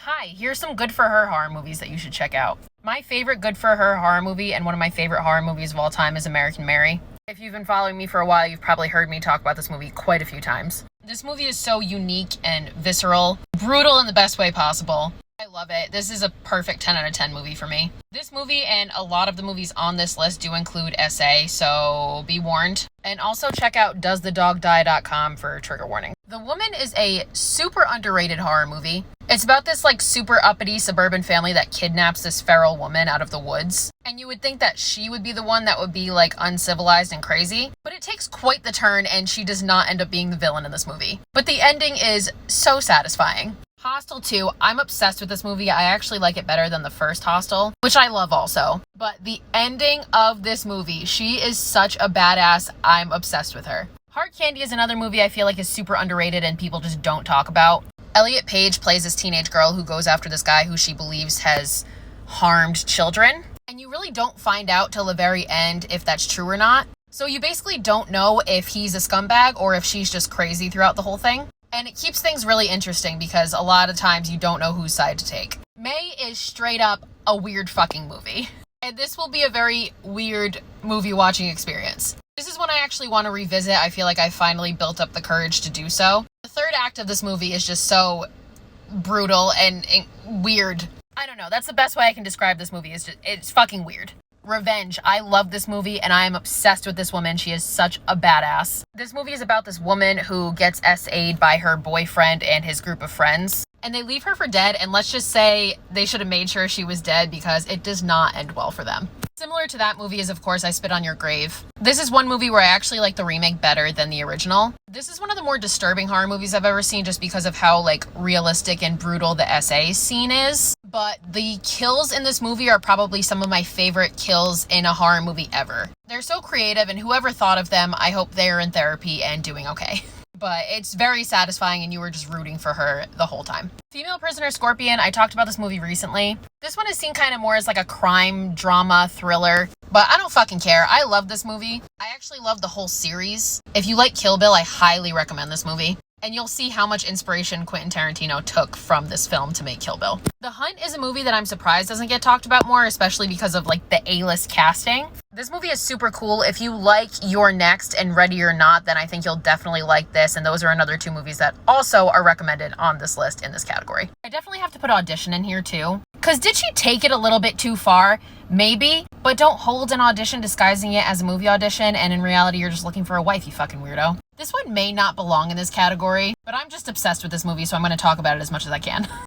Hi, here's some good for her horror movies that you should check out. My favorite good for her horror movie and one of my favorite horror movies of all time is American Mary. If you've been following me for a while, you've probably heard me talk about this movie quite a few times. This movie is so unique and visceral, brutal in the best way possible. I love it. This is a perfect 10 out of 10 movie for me. This movie and a lot of the movies on this list do include SA, so be warned. And also check out doesthedogdie.com for trigger warning. The Woman is a super underrated horror movie. It's about this super uppity suburban family that kidnaps this feral woman out of the woods. And you would think that she would be the one that would be uncivilized and crazy. But it takes quite the turn and she does not end up being the villain in this movie. But the ending is so satisfying. Hostel 2, I'm obsessed with this movie. I actually like it better than the first Hostel, which I love also. But the ending of this movie, she is such a badass. I'm obsessed with her. Hard Candy is another movie I feel like is super underrated and people just don't talk about. Elliot Page plays this teenage girl who goes after this guy who she believes has harmed children. And you really don't find out till the very end if that's true or not. So you basically don't know if he's a scumbag or if she's just crazy throughout the whole thing. And it keeps things really interesting because a lot of times you don't know whose side to take. May is straight up a weird fucking movie. And this will be a very weird movie watching experience. This is one I actually want to revisit. I feel like I finally built up the courage to do so. The third act of this movie is just so brutal and weird. I don't know. That's the best way I can describe this movie. It's fucking weird. Revenge. I love this movie and I am obsessed with this woman. She is such a badass. This movie is about this woman who gets SA'd by her boyfriend and his group of friends. And they leave her for dead, and let's just say they should have made sure she was dead because it does not end well for them. Similar to that movie is, of course, I Spit on Your Grave. This is one movie where I actually like the remake better than the original. This is one of the more disturbing horror movies I've ever seen just because of how, realistic and brutal the SA scene is. But the kills in this movie are probably some of my favorite kills in a horror movie ever. They're so creative, and whoever thought of them, I hope they're in therapy and doing okay. But it's very satisfying and you were just rooting for her the whole time. Female Prisoner Scorpion, I talked about this movie recently. This one is seen kind of more as a crime, drama, thriller, but I don't fucking care. I love this movie. I actually love the whole series. If you like Kill Bill, I highly recommend this movie. And you'll see how much inspiration Quentin Tarantino took from this film to make Kill Bill. The Hunt is a movie that I'm surprised doesn't get talked about more, especially because of the A-list casting. This movie is super cool. If you like You're Next and Ready or Not, then I think you'll definitely like this. And those are another two movies that also are recommended on this list in this category. I definitely have to put Audition in here too. Because did she take it a little bit too far? Maybe. But don't hold an audition disguising it as a movie audition and in reality you're just looking for a wife, you fucking weirdo. This one may not belong in this category, but I'm just obsessed with this movie, so I'm going to talk about it as much as I can.